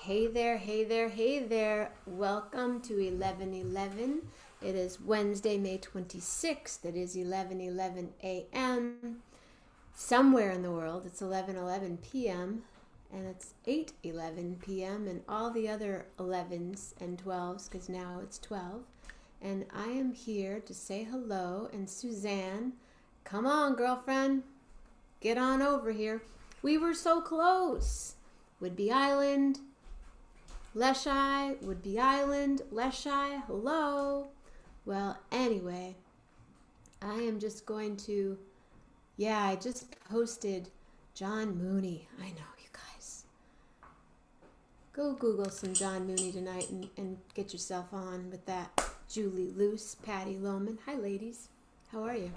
Hey there, hey there, hey there. Welcome to 11:11. It is Wednesday, May 26th. It is 11:11 a.m. Somewhere in the world, it's 11:11 p.m. and it's 8:11 p.m. and all the other 11s and 12s because now it's 12. And I am here to say hello. And Suzanne, come on, girlfriend, get on over here. We were so close. Whidbey Island, Leschi, Whidbey Island, Leschi, hello. Well, anyway, I am just going to, I just posted John Mooney. I know, you guys. Go Google some John Mooney tonight and get yourself on with that. Julie Luce, Patty Lohman. Hi, ladies. How are you?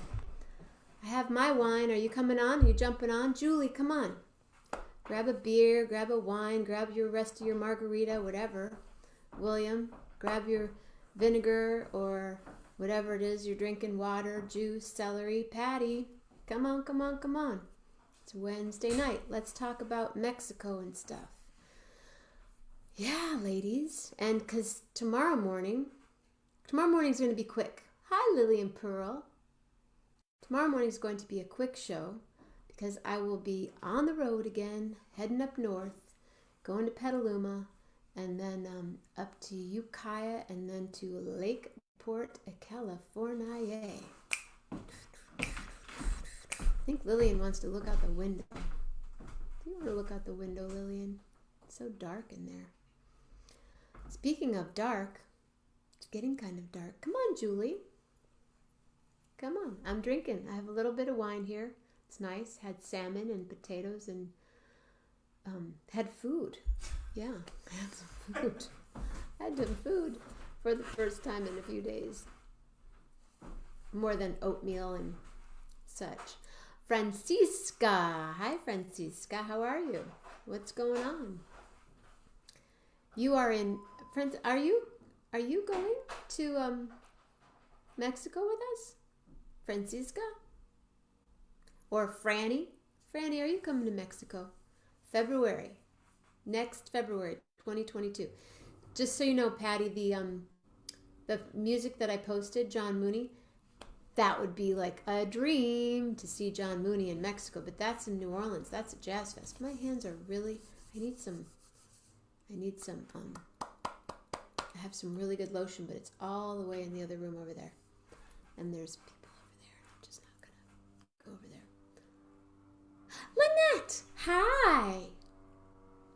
I have my wine. Are you coming on? Are you jumping on? Julie, come on. Grab a beer, grab a wine, grab your rest of your margarita, whatever. William, grab your vinegar or whatever it is you're drinking, water, juice, celery. Patty, come on, come on, come on. It's Wednesday night. Let's talk about Mexico and stuff. Yeah, ladies. And because tomorrow morning's going to be quick. Hi, Lily and Pearl. Tomorrow morning is going to be a quick show, because I will be on the road again, heading up north, going to Petaluma, and then up to Ukiah, and then to Lakeport, California. I think Lillian wants to look out the window. Do you want to look out the window, Lillian? It's so dark in there. Speaking of dark, it's getting kind of dark. Come on, Julie. Come on. I'm drinking. I have a little bit of wine here. It's nice. Had salmon and potatoes and had food. Yeah, I had some food. I had some food for the first time in a few days. More than oatmeal and such. Francisca. Hi, Francisca. How are you? What's going on? You are in... Are you going to Mexico with us? Francisca? Or Franny? Franny, are you coming to Mexico? February. Next February, 2022. Just so you know, Patty, the music that I posted, John Mooney, that would be like a dream to see John Mooney in Mexico. But that's in New Orleans. That's a jazz fest. My hands are really... I have some really good lotion, but it's all the way in the other room over there. And there's people over there. I'm just not going to go over there. Lynette, hi.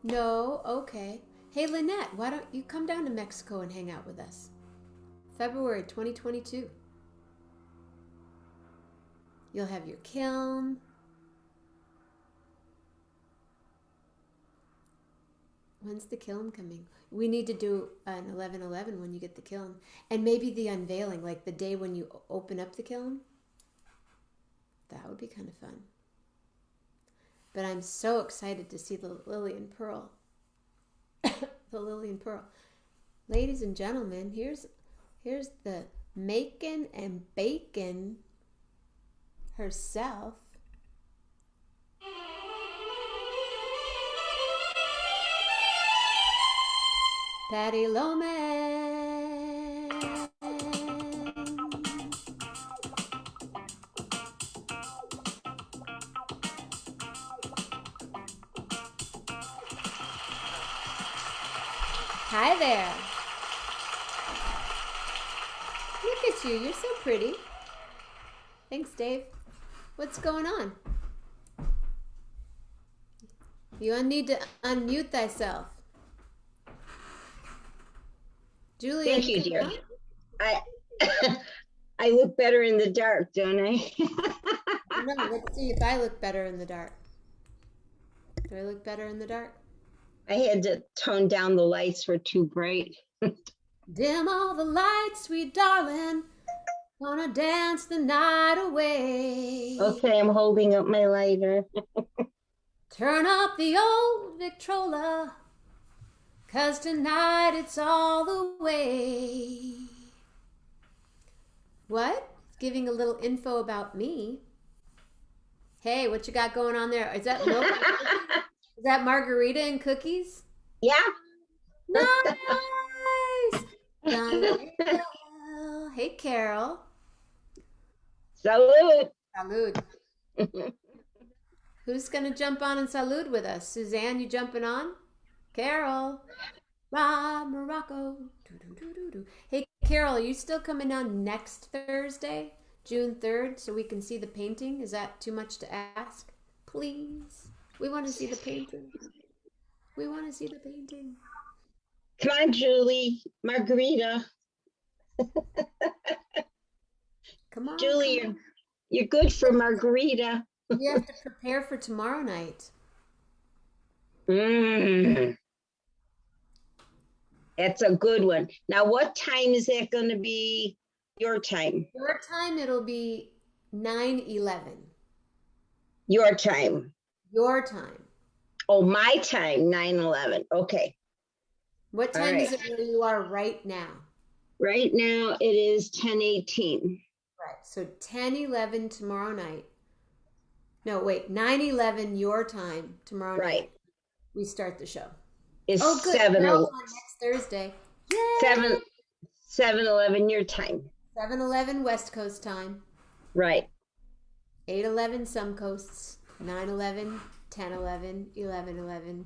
No, okay. Hey, Lynette, why don't you come down to Mexico and hang out with us? February 2022. You'll have your kiln. When's the kiln coming? We need to do an 11/11 when you get the kiln. And maybe the unveiling, like the day when you open up the kiln. That would be kind of fun. But I'm so excited to see the Lily and Pearl. The Lily and Pearl. Ladies and gentlemen, here's the making and bacon herself. Patty Lohman. Hi there. Look at you. You're so pretty. Thanks, Dave. What's going on? You need to unmute thyself. Julie. Thank you, dear. I look better in the dark, don't I? No, let's see if I look better in the dark. Do I look better in the dark? I had to tone down the lights, were too bright. Dim all the lights, sweet darling. Wanna dance the night away. Okay, I'm holding up my lighter. Turn up the old Victrola, 'cause tonight it's all the way. What? Giving a little info about me. Hey, what you got going on there? Is that milk? Is that margarita and cookies? Yeah. Nice. Done very well. Hey, Carol. Salute. Salud. Who's going to jump on and salud with us? Suzanne, you jumping on? Carol. Morocco. Doo, doo, doo, doo, doo. Hey, Carol, are you still coming on next Thursday, June 3rd, so we can see the painting? Is that too much to ask? Please. We want to see the painting. We want to see the painting. Come on, Julie. Margarita. Come on. Julie, Come on. you're good for margarita. You have to prepare for tomorrow night. That's a good one. Now, what time is that going to be your time? Your time, it'll be 9:11. Your time. Your time. Oh, my time, 9:11. Okay. What time is it where you are right now? Right now, it is 10:18. Right. So 10:11 tomorrow night. No, wait, 9:11 your time tomorrow night. We start the show. It's good. 7 on next Thursday. Yay! 7:11 your time. 7:11 West Coast time. Right. 8:11 some coasts. 9:11, 10:11, 11:11.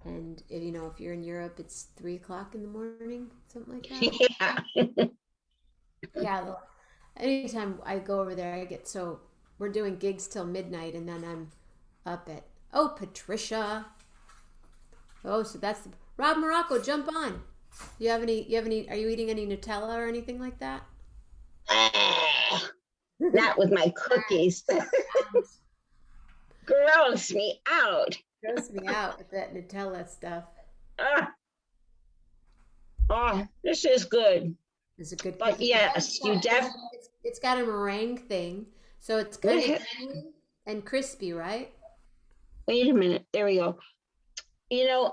And if you're in Europe, it's 3 o'clock in the morning, something like that. Yeah. Yeah. Anytime I go over there, we're doing gigs till midnight, and then I'm up at, Patricia. Oh, so that's Rob Morocco, jump on. Are you eating any Nutella or anything like that? Not with my cookies. Gross me out. Gross me out with that Nutella stuff. This is good. It's a good But cookie. yes, it's got a meringue thing, so it's kind of gooey and crispy, right? Wait a minute. There we go. You're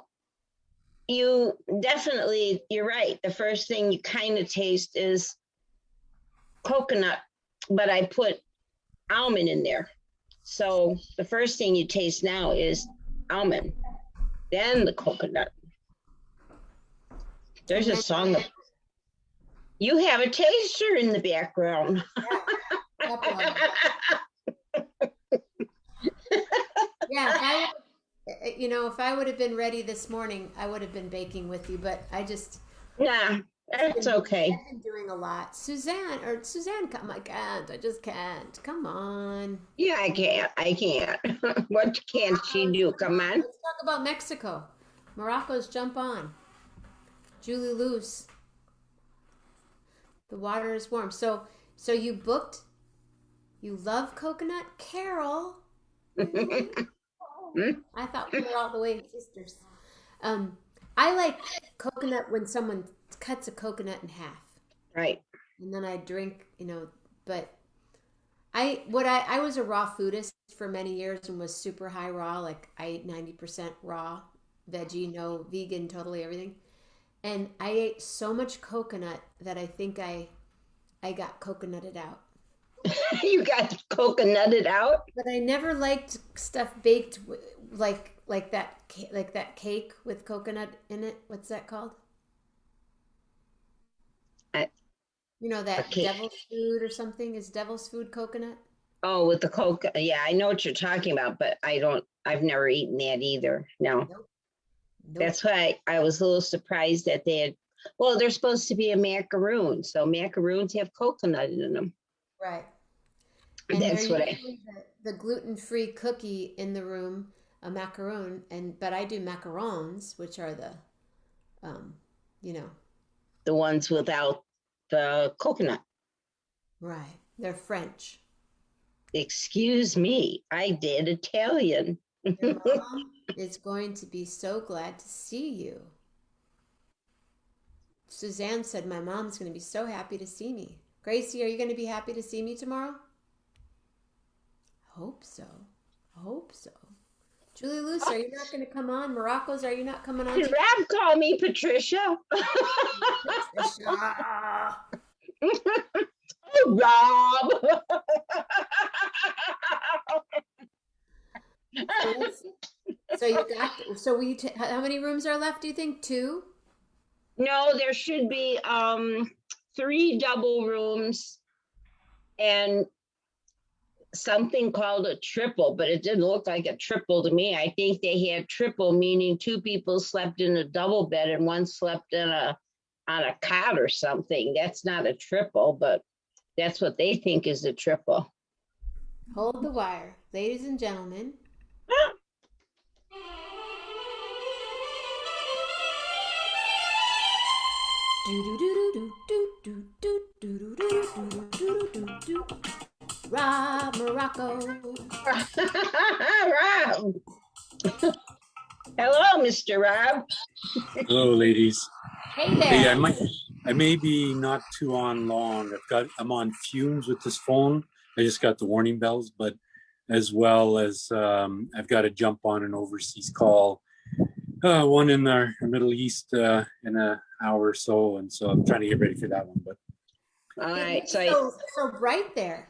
right. The first thing you kind of taste is coconut, but I put almond in there. So the first thing you taste now is almond, then the coconut. There's a song. You have a taster in the background. Yeah. If I would have been ready this morning, I would have been baking with you, but Nah, that's okay. I've been doing a lot. Suzanne, come. I can't. I just can't. Come on. Yeah, I can't. What can't she do? Come on. Let's talk about Mexico. Morocco's jump on. Julie Luce. The water is warm. So you booked. You love coconut, Carol. I thought we were all the way sisters. I like coconut when someone cuts a coconut in half. Right. And then I drink, but I was a raw foodist for many years and was super high raw. Like I ate 90% raw, veggie, no vegan, totally everything. And I ate so much coconut that I think I got coconutted out. You got coconutted out? But I never liked stuff baked like that cake with coconut in it. What's that called? That devil's food or something. Is devil's food coconut? Oh, with the coconut. Yeah, I know what you're talking about, but I've never eaten that either. No. Nope. That's why I was a little surprised that they're supposed to be a macaroon. So macaroons have coconut in them. Right. And that's what the gluten-free cookie in the room, a macaroon, but I do macarons, which are the the ones without the coconut. Right. They're French. Excuse me. I did Italian. Your mom is going to be so glad to see you. Suzanne said my mom's going to be so happy to see me. Gracie, are you going to be happy to see me tomorrow? Hope so. Julie Luce, are you not going to come on? Morocco's, are you not coming on? Did Rob call me Patricia? Patricia. Rob. How many rooms are left, do you think? 2? No, there should be 3 double rooms and something called a triple, but it didn't look like a triple to me. I think they had triple, meaning 2 people slept in a double bed and one slept in on a cot or something. That's not a triple, but that's what they think is a triple. Hold the wire, ladies and gentlemen. Rob Morocco. Rob. Hello, Mr. Rob. Hello, ladies. Hey there. Hey, I may be not too on long. I'm on fumes with this phone. I just got the warning bells, but as well as I've got to jump on an overseas call, one in the Middle East in an hour or so, and so I'm trying to get ready for that one. But All right, so right there.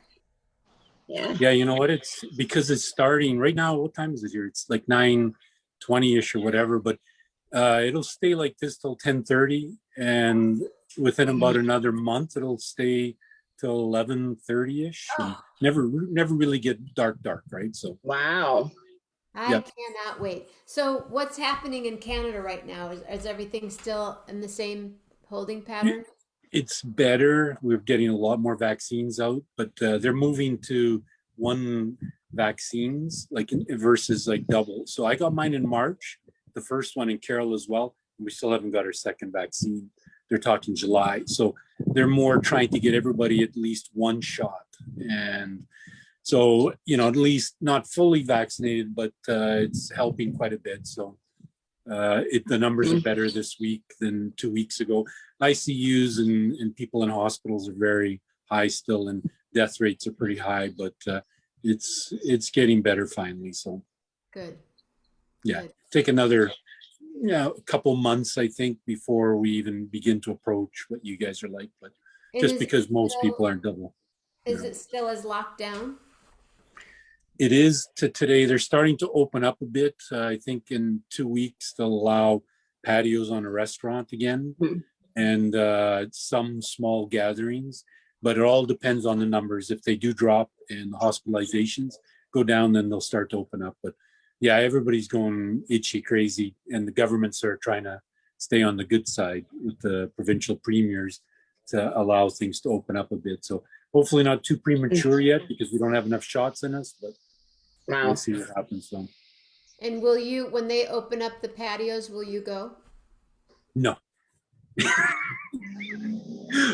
Yeah, you know what? It's because it's starting right now. What time is it here? It's like 9:20-ish or whatever, but it'll stay like this till 10:30, and within about another month, it'll stay till 11:30-ish. And never really get dark, right? So wow. I cannot wait. So what's happening in Canada right now? Is everything still in the same holding pattern? It's better. We're getting a lot more vaccines out, but they're moving to one vaccines like versus like double. So I got mine in March, the first one in Carol as well. We still haven't got our second vaccine. They're talking July. So they're more trying to get everybody at least one shot. And so, at least not fully vaccinated, but it's helping quite a bit. So the numbers are better this week than 2 weeks ago. ICUs and people in hospitals are very high still, and death rates are pretty high, but it's getting better finally. So good. Yeah, good. Take another a couple months, I think, before we even begin to approach what you guys are like. But just because most people aren't double. Is it still as locked down? It is to today. They're starting to open up a bit. I think in 2 weeks they'll allow patios on a restaurant again, and some small gatherings. But it all depends on the numbers. If they do drop and the hospitalizations go down, then they'll start to open up. But yeah, everybody's going itchy crazy, and the governments are trying to stay on the good side with the provincial premiers to allow things to open up a bit. So hopefully not too premature yet because we don't have enough shots in us, but we'll see what happens. So. And will you, when they open up the patios, will you go? No.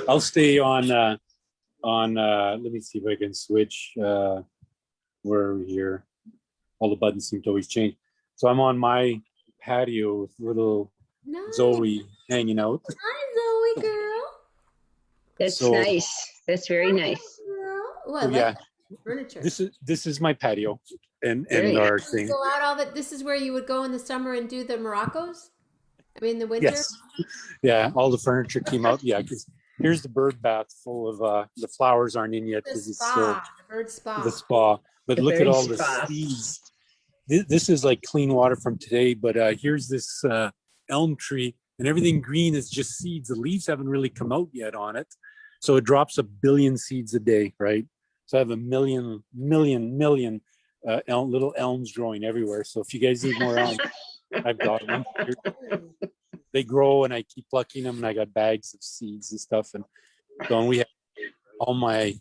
I'll stay on let me see if I can switch where are we here. All the buttons seem to always change. So I'm on my patio with little Zoe hanging out. Hi, Zoe girl. That's nice. That's very nice. Well, furniture. This is my patio and our thing. Go out this is where you would go in the summer and do the Moroccos? I mean the winter? Yes. Yeah, all the furniture came out. Yeah, because here's the bird bath full of the flowers aren't in yet because it's still the bird spa. The spa. But look at all the seeds. This is like clean water from today, but here's this elm tree and everything green is just seeds. The leaves haven't really come out yet on it. So it drops 1 billion seeds a day, right? So I have 1 million little elms growing everywhere. So if you guys need more elms, I've got them. They grow and I keep plucking them and I got bags of seeds and stuff. And so we have all my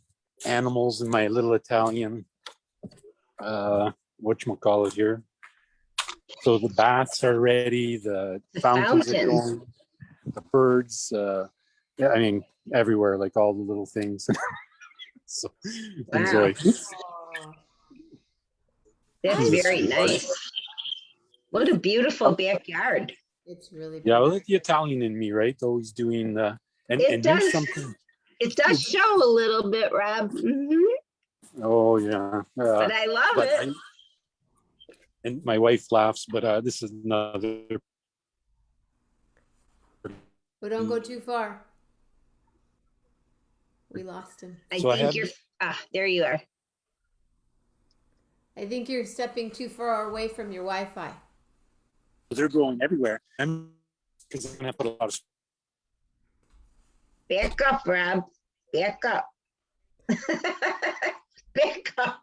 animals in my little Italian whatchamacallit here. So the baths are ready, the fountains are going, the birds, I mean, everywhere, like all the little things. So enjoy. That's very nice. What a beautiful backyard. It's really beautiful. Yeah, well, like the Italian in me, right? Always doing the and do something. It does show a little bit, Rob. Mm-hmm. Oh yeah. But I love it. And my wife laughs, but this is another. We don't go too far. We lost him. I think you're. There you are. I think you're stepping too far away from your Wi-Fi. They're growing everywhere. Because I'm gonna put a lot of Back up, Rob. Back up. Back up.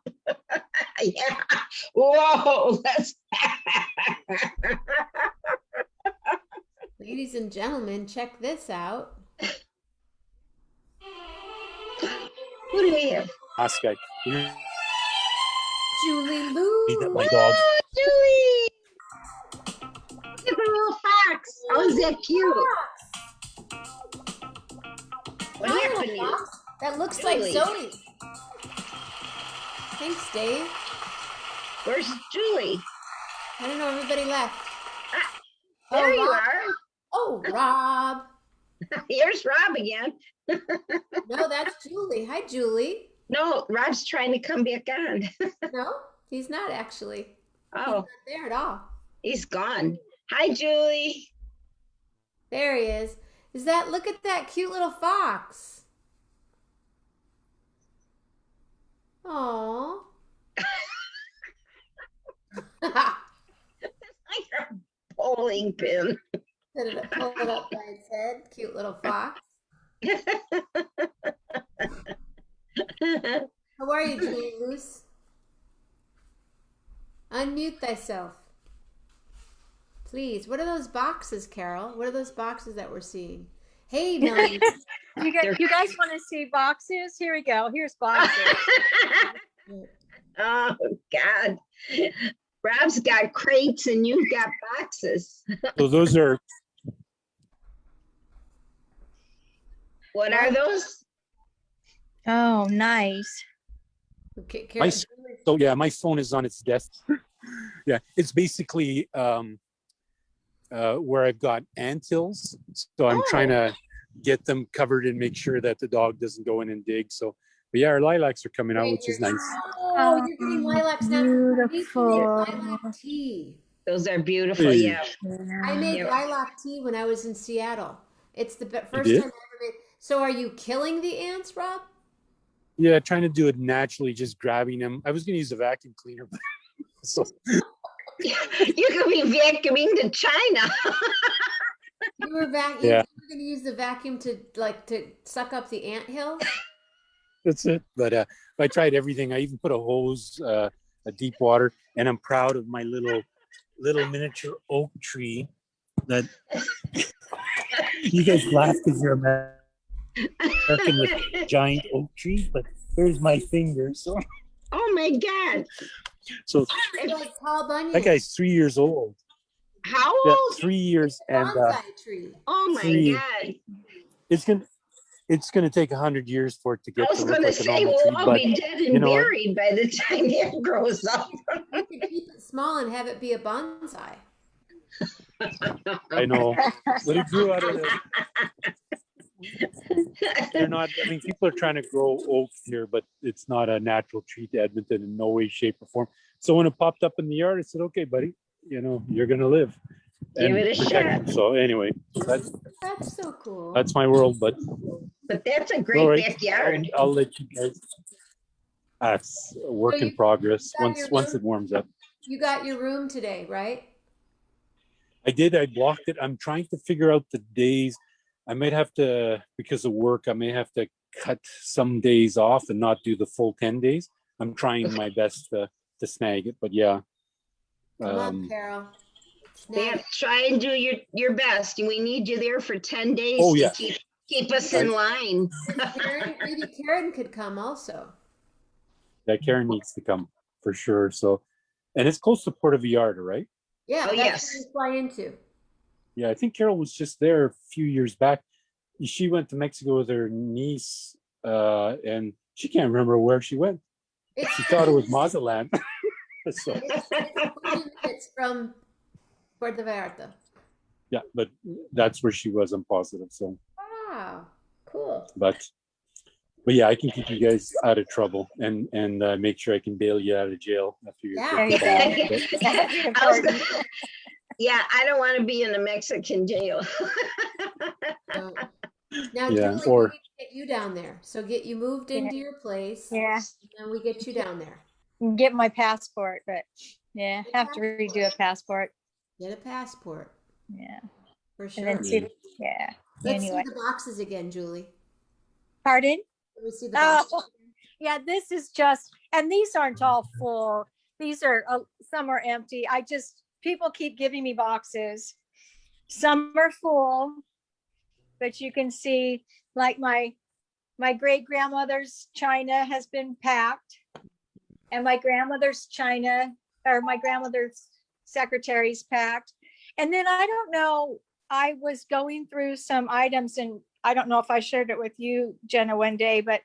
Yeah. Whoa. That's Ladies and gentlemen, check this out. Who do we have? Last guy. Julie Lou. My dog. Oh, Julie. Look at the little fox. Oh, is that cute? What Hi, happened to little you? fox. That looks Julie. like Zoe. Thanks, Dave. Where's Julie? I don't know, everybody left. There you Rob. are. Oh, Rob. Here's Rob again. No, that's Julie. Hi, Julie. No, Rob's trying to come back on. No, he's not actually. He's Oh, not there at all. he's gone. Hi, Julie. There he is. Look at that cute little fox. Aww. Like a bowling pin. Pull it up by its head. Cute little fox. How are you, Julie Luce? Unmute thyself. Please. What are those boxes, Carol? What are those boxes that we're seeing? Hey, Melanie. You guys want to see boxes? Here we go. Here's boxes. Oh, God. Rob's got crates and you've got boxes. So those are What are those? Oh, nice. Okay, my, Carol. so yeah, my phone is on its desk. Yeah, it's basically where I've got anthills. So I'm trying to get them covered and make sure that the dog doesn't go in and dig. So, but yeah, our lilacs are coming out, which is nice. Oh, you're getting lilacs now. Beautiful. Lilac tea. Those are beautiful. Hey. Yeah. I made Yep. lilac tea when I was in Seattle. It's the first time I did? ever made. So are you killing the ants, Rob? Yeah, trying to do it naturally, just grabbing them. I was going to use a vacuum cleaner, but so You could be vacuuming to China. You were Yeah. you were going to use the vacuum to suck up the ant hill? that's it. But I tried everything. I even put a hose, a deep water, and I'm proud of my little miniature oak tree that you guys laugh because you're American with giant oak trees, but here's my finger. So Oh my God. It's like Paul Bunyan. that guy's 3 years old. How Yeah, old? 3 years, and Bonsai tree. Oh my three. God. it's gonna take 100 years for it to I get was to look going to like a say, normal we'll tree. all But be dead and you know what? buried by the time that grows up. You could keep it small and have it be a bonsai. I know, but it grew out of the. They're not. I mean, people are trying to grow oak here, but it's not a natural tree to Edmonton in no way, shape, or form. So when it popped up in the yard, I said, "Okay, buddy, you're gonna live." Give it a protect shot. them. So anyway, that's so cool. that's my world. But But that's a great all right, backyard. I'll let you guys. That's a work So in progress. got your Once room? it warms up. You got your room today, right? I did. I blocked it. I'm trying to figure out the days. I might have to, because of work, I may have to cut some days off and not do the full 10 days. I'm trying my best to snag it, but yeah. Come on, Carol. Yeah, try and do your best. We need you there for 10 days Oh, to yeah. keep us in line. Maybe Karen could come also. Yeah, Karen needs to come for sure. So, and it's close to Puerto Vallarta, right? Yeah, Oh, that's yes. where you fly into. Yeah, I think Carol was just there a few years back. She went to Mexico with her niece, and she can't remember where she went. She thought it was Mazatlan. So, It's 20 minutes from Puerto Vallarta. yeah, but that's where she was. I'm positive. So, Wow, cool. but yeah, I can keep you guys out of trouble and make sure I can bail you out of jail after your Yeah. trip. Yeah, I don't want to be in a Mexican jail. So, now, Yeah, Julie, or- we need to get you down there. So get you moved into your place. Yeah. And we get you down there. Get my passport, but yeah, have to redo a passport. Get a passport Yeah. for And sure. then see, yeah. Let's Anyway. see the boxes again, Julie. Pardon? Let me see the box. Oh, yeah, this is just, and these aren't all full. These are, some are empty. People keep giving me boxes. Some are full, but you can see like my great grandmother's china has been packed, and my grandmother's china, or my grandmother's secretary's packed. And then I don't know, I was going through some items, and I don't know if I shared it with you, Jenna, one day, but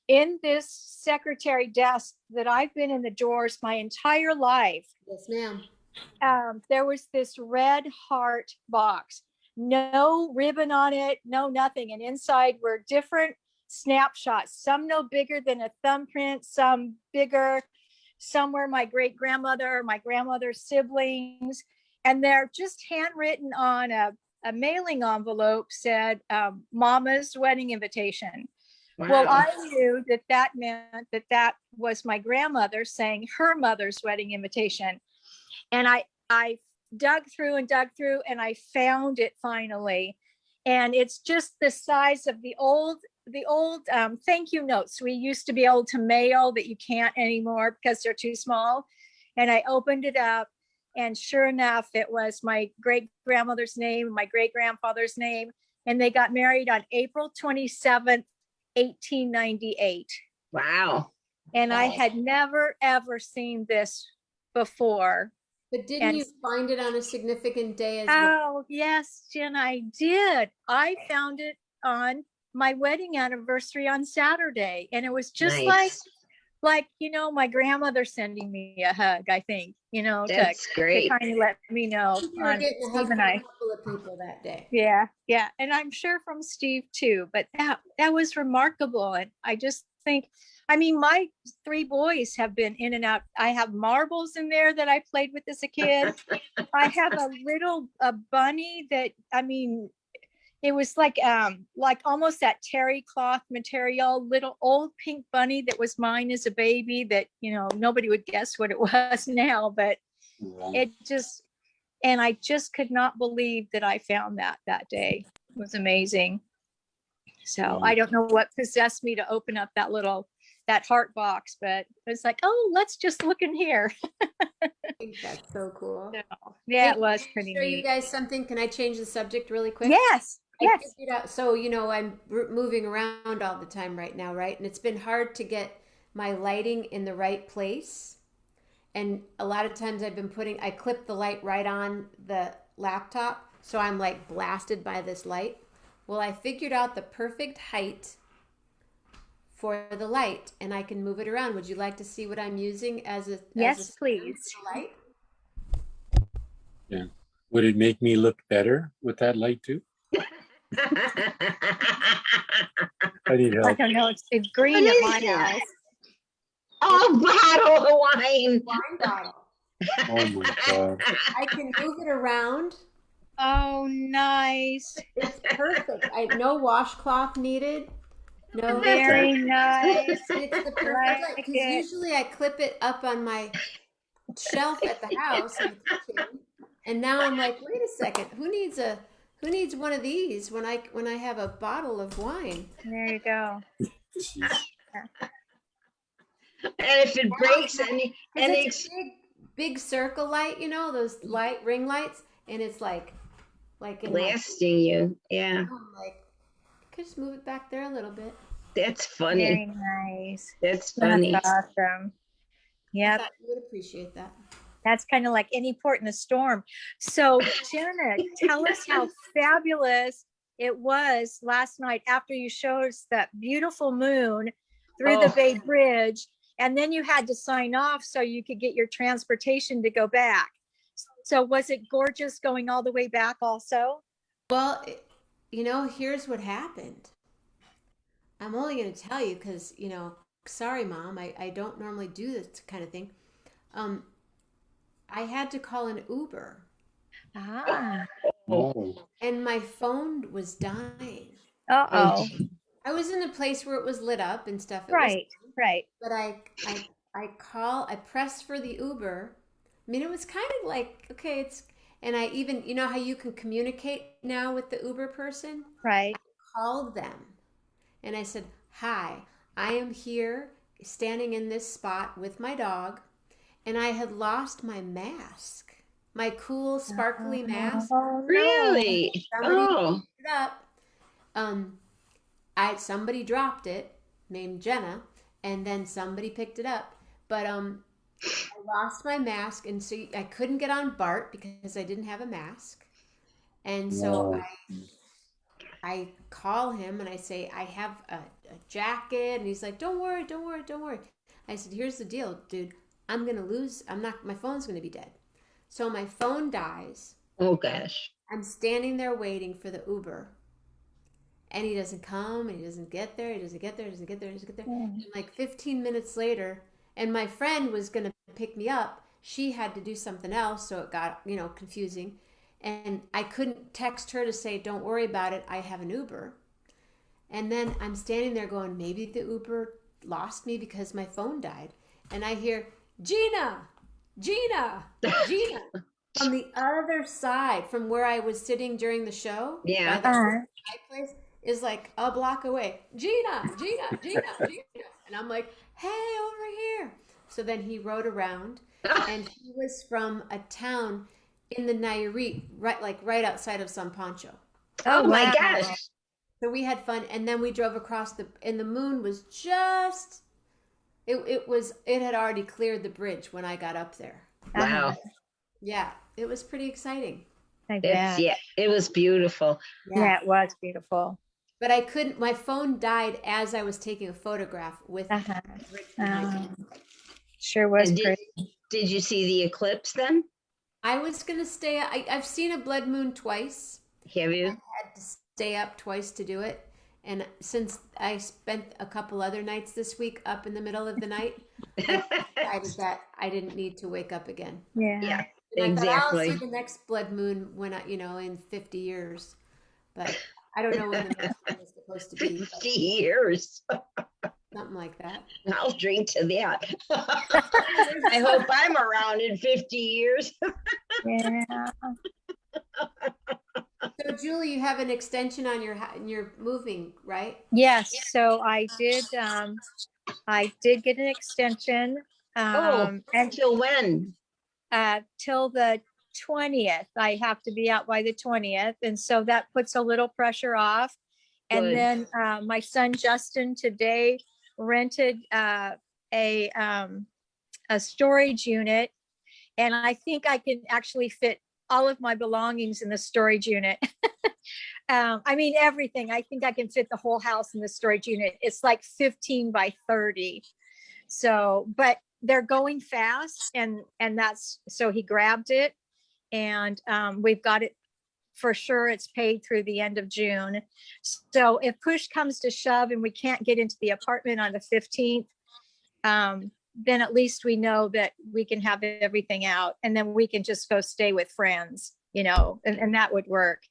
in this secretary desk that I've been in the drawers my entire life, Yes, ma'am. there was this red heart box, no ribbon on it, no nothing. And inside were different snapshots, some no bigger than a thumbprint, some bigger, some were my great grandmother, my grandmother's siblings. And they're just handwritten on a mailing envelope, said Mama's wedding invitation. Wow. Well, I knew that meant that was my grandmother saying her mother's wedding invitation. And I dug through and I found it finally. And it's just the size of the old thank you notes we used to be able to mail that you can't anymore because they're too small. And I opened it up, and sure enough, it was my great grandmother's name, my great grandfather's name, and they got married on April 27th, 1898. Wow. And I had never, ever seen this before. But didn't you find it on a significant day as well? Oh, yes, Jen, I did. I found it on my wedding anniversary on Saturday. And it was just Nice. like, my grandmother sending me a hug, I think, That's to great. kind of let me know. You were getting a hug Steve from and a I. couple of people that day. Yeah. And I'm sure from Steve too, but that was remarkable. And I just think, my 3 boys have been in and out. I have marbles in there that I played with as a kid. I have a bunny that, it was like almost that terry cloth material, little old pink bunny that was mine as a baby that, nobody would guess what it was now, but it just, and I just could not believe that I found that day. It was amazing. So I don't know what possessed me to open up that heart box, but it's like, oh, let's just look in here. I think that's so cool. So, yeah, Hey, it was can I pretty show you neat. guys something? Can I change the subject really quick? Yes. I figured out, so I'm moving around all the time right now, right? And it's been hard to get my lighting in the right place. And a lot of times I clip the light right on the laptop, so I'm like blasted by this light. Well, I figured out the perfect height for the light, and I can move it around. Would you like to see what I'm using as a Please. light? Yeah. Would it make me look better with that light too? I need help. I don't know. It's green at my house. Oh, bottle of wine. Wine bottle. Oh my God. I can move it around. Oh, nice. It's perfect. No washcloth needed. No. Very nice. It's the perfect light, because usually I clip it up on my shelf at the house in the kitchen, and now I'm like, wait a second, who needs one of these when I have a bottle of wine? There you go. Jeez. And if it breaks, It's a big circle light, those ring lights, and it's like in blasting you. Yeah. I'm like, I could just move it back there a little bit. That's funny. Very nice. That's funny. That's awesome. Yeah, Yep. I would appreciate that. That's kind of like any port in a storm. So, Jenna, tell us how fabulous it was last night after you showed us that beautiful moon through the Bay Bridge, and then you had to sign off so you could get your transportation to go back. So was it gorgeous going all the way back also? Well, here's what happened. I'm only going to tell you because, sorry, Mom, I don't normally do this kind of thing. I had to call an Uber. Oh. And my phone was dying. Uh-oh. I was in a place where it was lit up and stuff. Right. But I pressed for the Uber. It was kind of like, okay, and I even, how you can communicate now with the Uber person? Right. I called them and I said, hi, I am here standing in this spot with my dog, and I had lost my mask, my cool, sparkly mask. Oh, no. Really? Somebody Oh, picked it up. Somebody dropped it, named Jenna, and then somebody picked it up. But I lost my mask, and so I couldn't get on Bart because I didn't have a mask. And so Wow. I call him and I say, I have a jacket. And he's like, don't worry, don't worry, don't worry. I said, here's the deal, dude. I'm going to lose. My phone's going to be dead. So my phone dies. oh gosh. I'm standing there waiting for the Uber. And he doesn't come, and he doesn't get there. He doesn't get there, he doesn't get there, he doesn't get there. And like 15 minutes later, and my friend was going to pick me up. She had to do something else, so it got, confusing. And I couldn't text her to say, don't worry about it, I have an Uber. And then I'm standing there going, maybe the Uber lost me because my phone died. And I hear, Gina, Gina, Gina, from the other side, from where I was sitting during the show. Yeah. By the place is like a block away. Gina, Gina, Gina, Gina. And I'm like, hey, over here. So then he rode around, and he was from a town in the Nayarit, right outside of San Pancho. Oh my wow. gosh. So we had fun, and then we drove across and the moon was just, it had already cleared the bridge when I got up there. Wow. Yeah, it was pretty exciting. I It's, bet. yeah, it was beautiful. Yeah, it was beautiful. But I couldn't, my phone died as I was taking a photograph with the bridge behind me. Sure was And pretty. did you see the eclipse then? I was going to stay, I've seen a blood moon twice. Have you? I had to stay up twice to do it. And since I spent a couple other nights this week up in the middle of the night, I decided that I didn't need to wake up again. Yeah. Yeah, And I thought, I'll exactly. see the next blood moon when in 50 years. But I don't know when the next one is supposed to be. 50 years. Something like that. I'll drink to that. I hope I'm around in 50 years. Yeah. So Julie, you have an extension on your moving, right? Yes. So I did get an extension. Oh, until when? Till the 20th. I have to be out by the 20th. And so that puts a little pressure off. And Good. then my son Justin today rented a storage unit, and I think I can actually fit all of my belongings in the storage unit. I mean, everything. I think I can fit the whole house in the storage unit. It's like 15 by 30. So, but they're going fast, and that's, so he grabbed it, and we've got it for sure. It's paid through the end of June. So if push comes to shove and we can't get into the apartment on the 15th, then at least we know that we can have everything out, and then we can just go stay with friends, and that would work.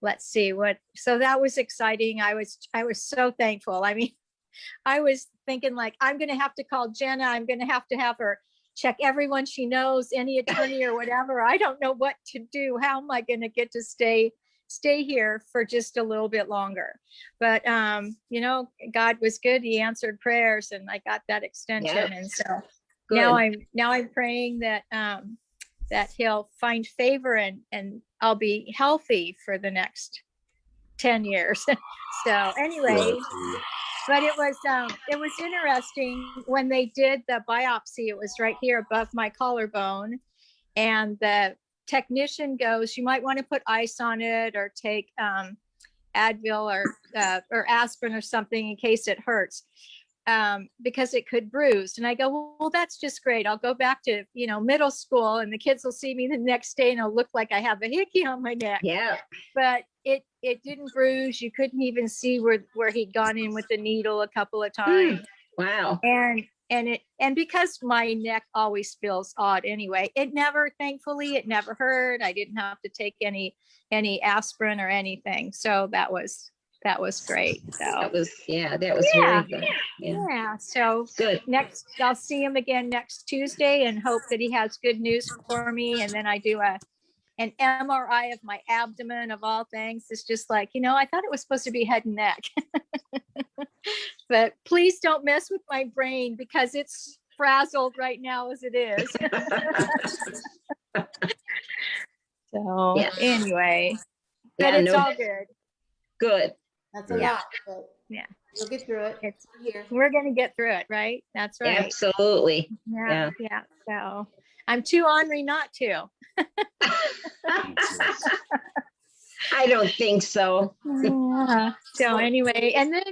Let's see so that was exciting. I was so thankful. I mean, I was thinking, like, I'm going to have to call Jenna. I'm going to have her check everyone she knows, any attorney or whatever. I don't know what to do. How am I going to get to stay here for just a little bit longer? But God was good. He answered prayers, and I got that extension. Yep. And so good. now I'm praying that that he'll find favor, and I'll be healthy for the next 10 years. So anyway, but it was interesting when they did the biopsy. It was right here above my collarbone, and the technician goes, you might want to put ice on it, or take Advil or aspirin or something in case it hurts, because it could bruise. And I go, well, that's just great. I'll go back to middle school, and the kids will see me the next day, and it'll look like I have a hickey on my neck. Yeah. But it didn't bruise. You couldn't even see where he'd gone in with the needle a couple of times. Wow. And because my neck always feels odd anyway, thankfully it never hurt. I didn't have to take any aspirin or anything. So that was great. So that was very good. Yeah. So good. Next, I'll see him again next Tuesday, and hope that he has good news for me. And then I do an MRI of my abdomen of all things. It's just like, I thought it was supposed to be head and neck. But please don't mess with my brain because it's frazzled right now as it is. So anyway, but it's all good. Good. That's a lot, but Yeah. we'll get through it. It's here. We're gonna get through it, right? That's right. Absolutely. Yeah. So I'm too ornery not to. I don't think so. Yeah. So anyway, and then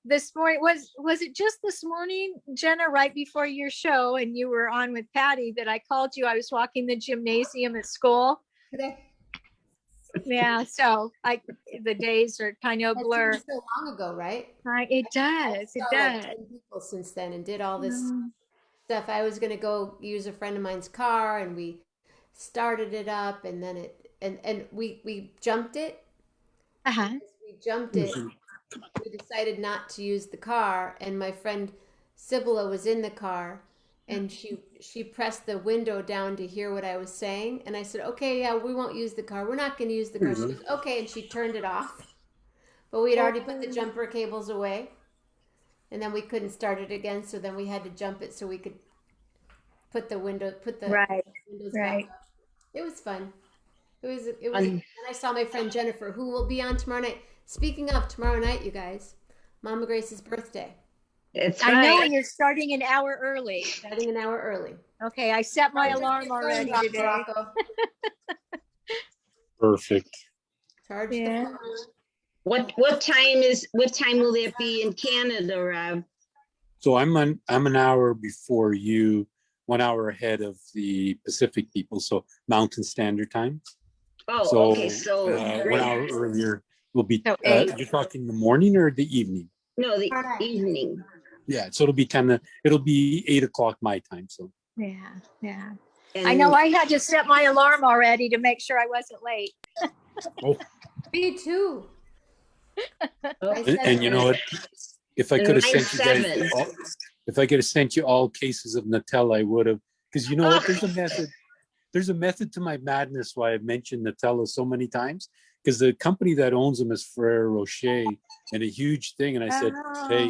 this morning was it just this morning, Jenna, right before your show, and you were on with Patty, that I called you. I was walking the gymnasium at school. Today. Yeah. So the days are kind of That blur. seems so long ago, right? It does. It saw like does. 10 people since then and did all this stuff. I was gonna go use a friend of mine's car, and we started it up, and then we jumped it. Uh-huh. As we jumped it, we decided not to use the car, and my friend Sibylla was in the car, and she pressed the window down to hear what I was saying, and I said, okay, yeah, we won't use the car. We're not going to use the car. She goes, okay, and she turned it off. But we'd already put the jumper cables away, and then we couldn't start it again, so then we had to jump it so we could put the windows back up. It was fun. It was, and I saw my friend Jennifer, who will be on tomorrow night. Speaking of tomorrow night, you guys, Mama Grace's birthday. It's I know, and you're starting an hour early. Starting an hour early. Okay, I set my alarm already today. Perfect. Charge the phone. What time will that be in Canada, Rob? So I'm an hour before you, 1 hour ahead of the Pacific people, so Mountain Standard Time. Oh, so, okay. So 1 hour earlier will be. So you're talking the morning or the evening? No, the evening. Yeah, so it'll be 8 o'clock my time. So yeah. And I know I had to set my alarm already to make sure I wasn't late. oh, Me too. and you know what? If I could have sent you guys, if I could have sent you all cases of Nutella, I would have. Because you know what? There's a method. There's a method to my madness why I've mentioned Nutella so many times. Because the company that owns them is Ferrero Rocher, and a huge thing. And I said, hey,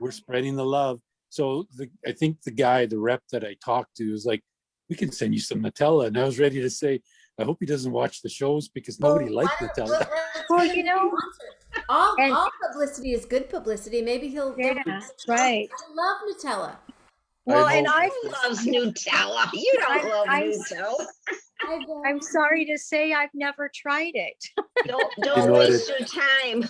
we're spreading the love. So I think the rep that I talked to was like, we can send you some Nutella. And I was ready to say, I hope he doesn't watch the shows because nobody liked Nutella. Well, you know, all publicity is good publicity. Maybe he'll. Yeah, right. I love Nutella. Well, and I love Nutella. You don't love Nutella. I'm sorry to say I've never tried it. Don't waste your time.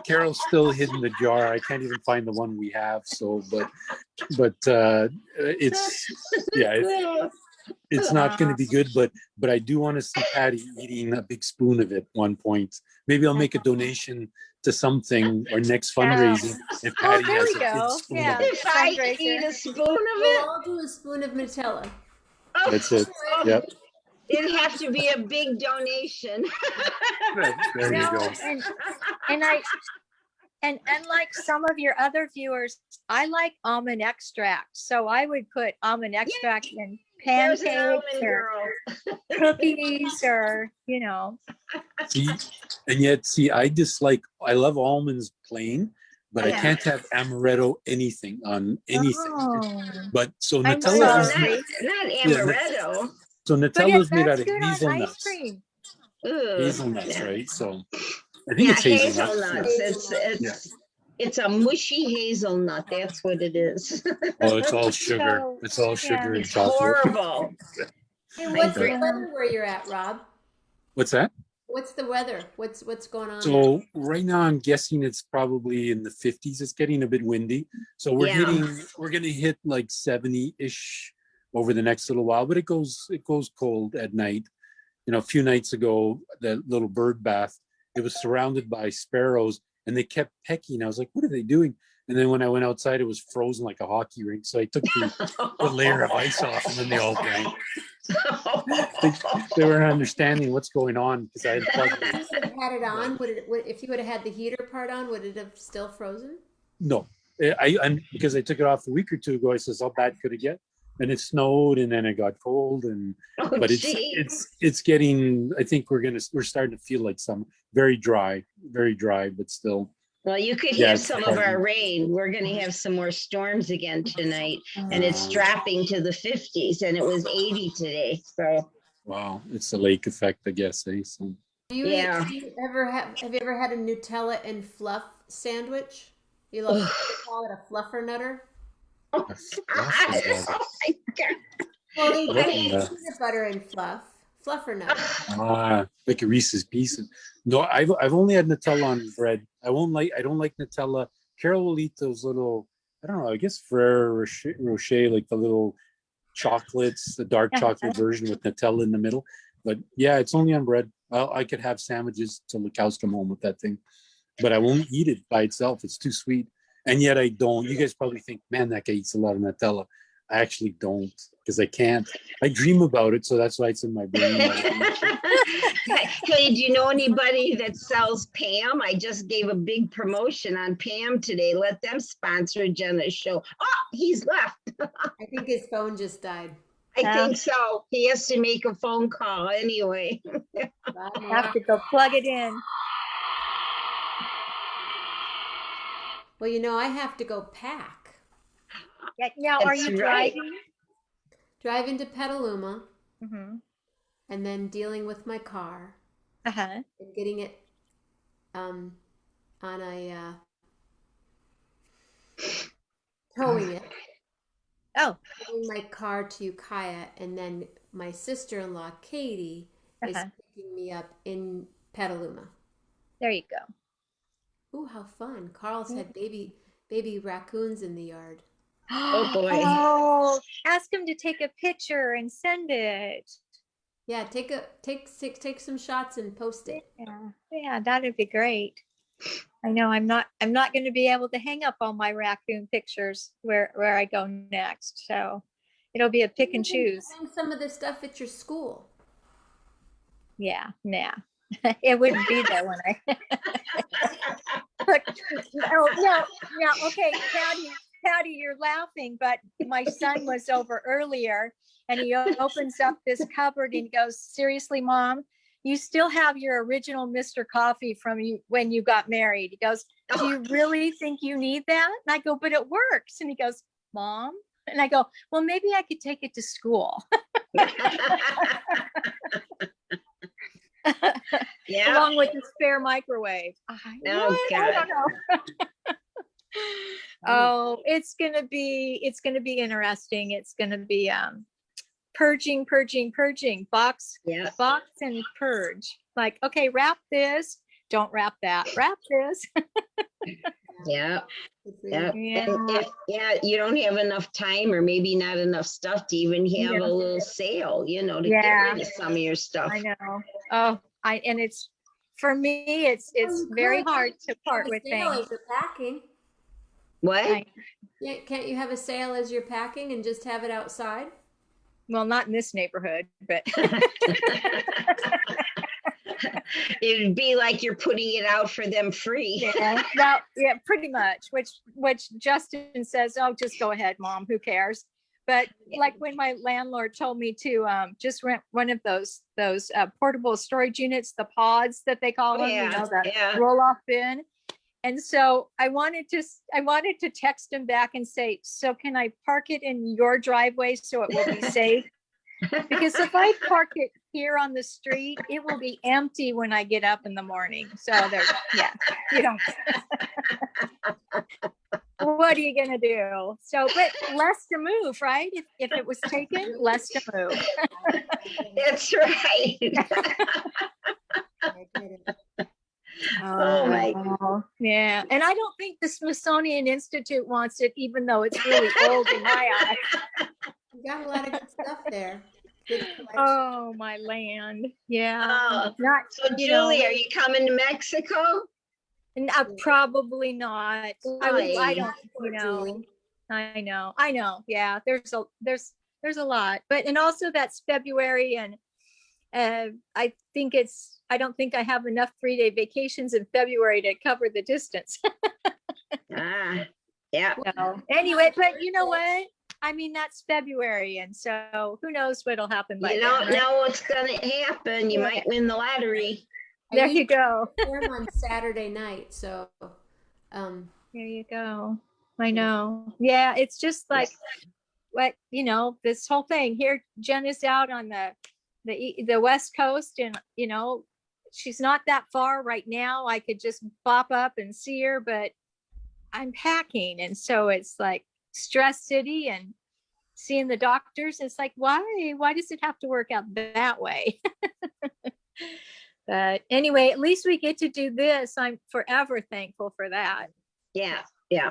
Carol's still hidden the jar. I can't even find the one we have. So, but it's not going to be good. But I do want to see Patty eating a big spoon of it at one point. Maybe I'll make a donation to something or next fundraising if Patty has a big spoon of it. If I eat a spoon of it, I'll do a spoon of Nutella. That's it. Yep. It'd have to be a big donation. There you go. And unlike some of your other viewers, I like almond extract. So I would put almond extract in pancakes or cookies or, See, I love almonds plain, but I can't have amaretto anything on anything. Oh. But so I'm Nutella is sorry. not amaretto. so Nutella is made out of good on hazelnuts. ice cream. Hazelnuts, right? So I think it's hazelnuts. It's a mushy hazelnut. That's what it is. Oh, it's all sugar. It's all sugar and chocolate. Horrible. Hey, what's the weather where you're at, Rob? What's that? What's the weather? What's going on? So right now I'm guessing it's probably in the 50s. It's getting a bit windy. So we're gonna hit like 70-ish over the next little while, but it goes cold at night. A few nights ago, that little bird bath, it was surrounded by sparrows and they kept pecking. I was like, what are they doing? And then when I went outside, it was frozen like a hockey rink. So I took the layer of ice off and then they all drank. They weren't understanding what's going on because I had plugged it. If you would have had it on, if you would have had the heater part on, would it have still frozen? No, because I took it off a week or two ago. I says, how bad could it get? and it snowed and then it got cold Oh, but geez. it's getting, I think we're starting to feel like some very dry, but still. Well, you could Yeah, have it's some of our rain. We're going to have some more storms again tonight, and it's dropping to the 50s, and it was 80 today. So, wow, it's the lake effect, I guess. So yeah. Do you ever have you ever had a Nutella and fluff sandwich? You love Ugh. call it a fluffer nutter? Oh, God. Oh, my God. Well, they what do in the peanut butter and fluffer nutter. like a Reese's Pieces. No, I've only had Nutella on bread. I don't like Nutella. Carol will eat those little, I don't know, I guess Ferrero Rocher, like the little chocolates, the dark chocolate version with Nutella in the middle. But yeah, it's only on bread. I could have sandwiches till the cows come home with that thing, but I won't eat it by itself. It's too sweet. And yet I don't. You guys probably think, man, that guy eats a lot of Nutella. I actually don't because I can't. I dream about it, so that's why it's in my brain. Hey, do you know anybody that sells Pam? I just gave a big promotion on Pam today. Let them sponsor Jenna's show. Oh, he's left. I think his phone just died. I think so. He has to make a phone call anyway. Have to go plug it in. Well, you know, I have to go pack. Yeah, now, are you driving? Driving to Petaluma Mm-hmm. and then dealing with my car Uh-huh. and getting it on a towing it. Oh. Getting my car to Ukiah, and then my sister-in-law Katie is picking me up in Petaluma. There you go. Ooh, how fun! Carl's had baby raccoons in the yard. Oh boy. Oh, ask him to take a picture and send it. Yeah, take some shots and post it. Yeah, that'd be great. I know I'm not going to be able to hang up all my raccoon pictures where I go next. So it'll be a pick and choose. Hang some of the stuff at your school. Yeah, nah. It wouldn't be there when I but no, okay, Patty, you're laughing, but my son was over earlier and he opens up this cupboard and he goes, seriously, Mom, you still have your original Mr. Coffee from you when you got married. He goes, do you really think you need that? And I go, but it works. And he goes, Mom? And I go, well, maybe I could take it to school. Yeah. Along with the spare microwave. I don't know. Oh, it's gonna be interesting. It's gonna be purging, box and purge. Like, okay, wrap this, don't wrap that, wrap this. Yeah. You don't have enough time or maybe not enough stuff to even have a little sale, to get rid of some of your stuff. I know. Oh, and it's, for me, it's very hard to part with things. As you're packing. What? Yeah, can't you have a sale as you're packing and just have it outside? Well, not in this neighborhood, but It'd be like you're putting it out for them free. Well, yeah, pretty much. Which Justin says, "Oh, just go ahead, Mom. Who cares?" But like when my landlord told me to just rent one of those portable storage units, the pods that they call them, that roll off bin. And so I wanted to text him back and say, so can I park it in your driveway so it will be safe? Because if I park it here on the street, it will be empty when I get up in the morning. So what are you going to do? So, but less to move, right? If it was taken, less to move. That's right. Oh my God. Yeah. And I don't think the Smithsonian Institute wants it, even though it's really old in my eyes. You got a lot of good stuff there. Oh, my land. Yeah. So Julie, are you coming to Mexico? Probably not. I don't, I know. Yeah. There's a lot, and also that's February, and I don't think I have enough 3-day vacations in February to cover the distance. Yeah. So, anyway, but you know what? I mean, that's February. And so who knows what'll happen by You then, don't right? know what's gonna happen. You might win the lottery. There you go. Perform on Saturday night, so There you go. I know. Yeah, it's just like what, you know, this whole thing here. Jen is out on the West Coast, and you know, she's not that far right now. I could just pop up and see her, but I'm packing, and so it's like stress city and seeing the doctors. It's like, why does it have to work out that way? But anyway, at least we get to do this. I'm forever thankful for that. Yeah, we'll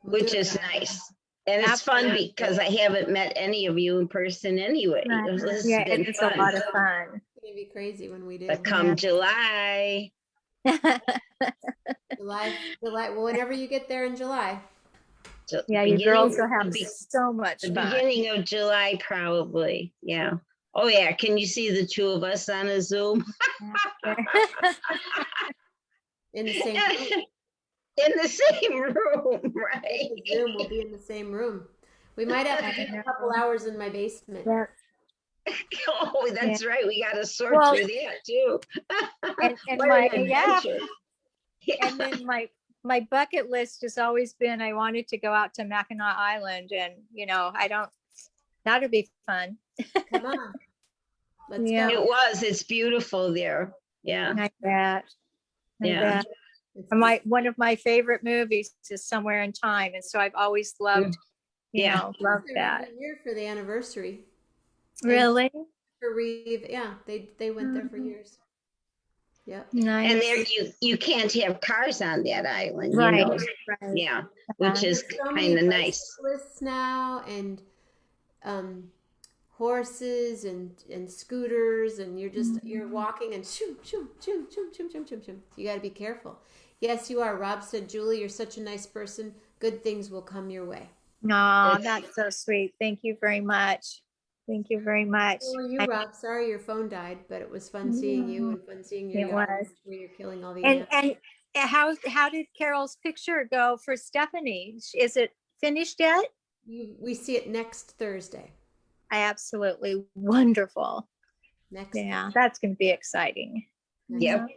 which do it. is nice. And it's fun because I haven't met any of you in person anyway. This Yeah, has been it's fun. a lot of fun. It's gonna be crazy when we do. But come July, July, well, whenever you get there in July. Yeah, you girls will have so much the fun. beginning of July, probably. Yeah. Oh yeah. Can you see the two of us on a Zoom? In the same room. In the same room, right? The Zoom will be in the same room. We might have to take a couple hours in my basement. Yeah. Oh, that's right. We got to sort through that too. And What an adventure. And then my bucket list has always been, I wanted to go out to Mackinac Island, and you know, that'd be fun. Come on. Let's Yeah. go. It was. It's beautiful there. Yeah. I bet. Yeah. It's One of my favorite movies is Somewhere in Time, and so I've always loved, loved that. every year for the anniversary. Really? For Reeve, yeah, they went there for years. Yep. Nice. And there you can't have cars on that island, Right. you know. Right. Yeah, which is There's so many kind of nice. bicyclists now, and horses and scooters, and you're walking and shoo shoo shoo shoo shoo shoo shoo shoo. You got to be careful. Yes, you are. Rob said, Julie, you're such a nice person. Good things will come your way. Aw, that's so sweet. Thank you very much. Thank you very much. Who are you, Rob? Sorry your phone died, but it was fun seeing you and fun seeing your It yard was. where you're killing all the And ants. how did Carol's picture go for Stephanie? Is it finished yet? We see it next Thursday. Absolutely wonderful. Thursday. That's going to be exciting. Yep.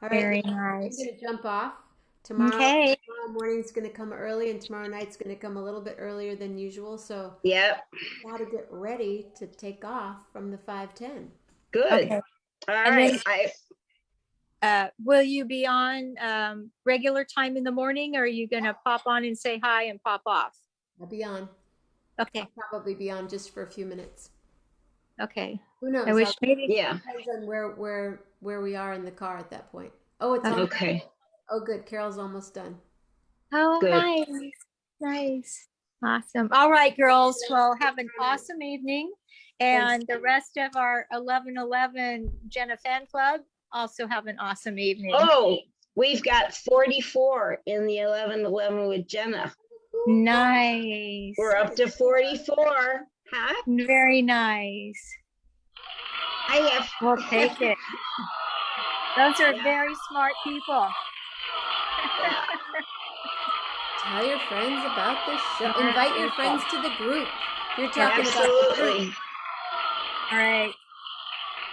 All right. Very I'm nice. going to jump off. Tomorrow morning's going to come early, and tomorrow night's going to come a little bit earlier than usual. So Yep. got to get ready to take off from the 5:10. Good. Okay. All And right. then, will you be on regular time in the morning, or are you going to pop on and say hi and pop off? I'll be on. Okay. I'll probably be on just for a few minutes. Okay. Who knows? I wish maybe. Yeah. Depends on where we are in the car at that point. Oh, it's on. Okay. Oh, good. Carol's almost done. Oh, Good. nice. Awesome. All right, girls. Well, have an awesome evening. And the rest of our 1111 Jenna fan club also have an awesome evening. Oh, we've got 44 in the 1111 with Jenna. Nice. We're up to 44. Huh? Very nice. We'll take it. Those are very smart people. Tell your friends about this show. Invite your friends to the group. You're talking about the Absolutely. group. All right.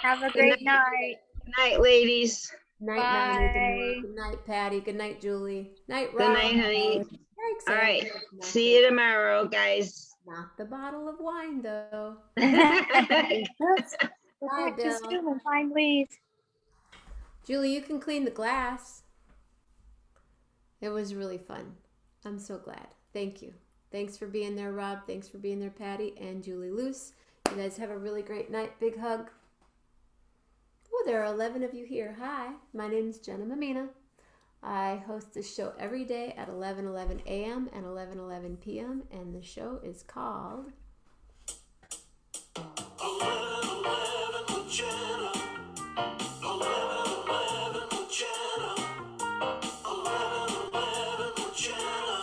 Have a great night. Good night, ladies. Night, Bye. Melanie. Good night, Patty. Good night, Julie. Night, Rob. Good night, honey. Thanks, All right. Andrew. Not See you tomorrow, guys. Not the bottle of wine, though. Bye, Bye, Bill. And find leaves. Julie, you can clean the glass. It was really fun. I'm so glad. Thank you. Thanks for being there, Rob. Thanks for being there, Patty and Julie Luce. You guys have a really great night. Big hug. Oh, there are 11 of you here. Hi, my name is Jenna Mammina. I host this show every day at 11:11 a.m. and 11:11 p.m. and the show is called 11:11 with Jenna. 11:11 with Jenna. 11:11 with Jenna.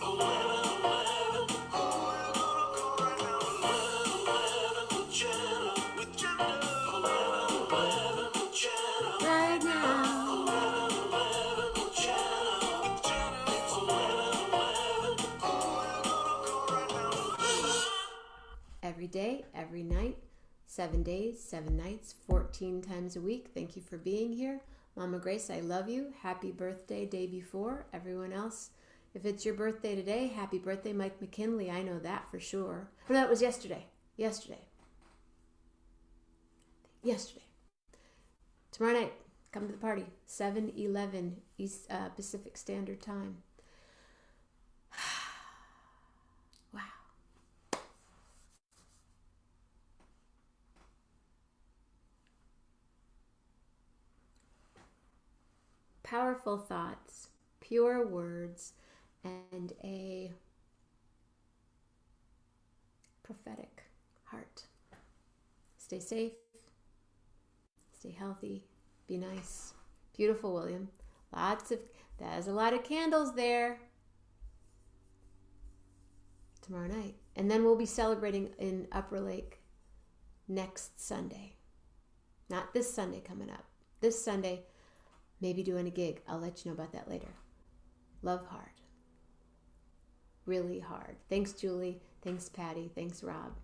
11:11. Who you gonna call right now? 11:11 with Jenna. With Jenna. 11:11 with Jenna. right now. 11:11 with Jenna. With Jenna. 11:11. Who you gonna 7 days, 7 nights, 14 times a week. Thank you for being here. Mama Grace, I love you. Happy birthday day before. Everyone else, if it's your birthday today, happy birthday, Mike McKinley. I know that for sure. Oh, that was yesterday. Yesterday. Tomorrow night, come to the party. 7/11 East Pacific Standard Time. Wow. Powerful thoughts, pure words, and a prophetic heart. Stay safe, stay healthy, be nice. Beautiful, William. There's a lot of candles there. Tomorrow night. And then we'll be celebrating in Upper Lake next Sunday. Not this Sunday coming up. This Sunday, maybe doing a gig. I'll let you know about that later. Love hard. Really hard. Thanks, Julie. Thanks, Patty. Thanks, Rob.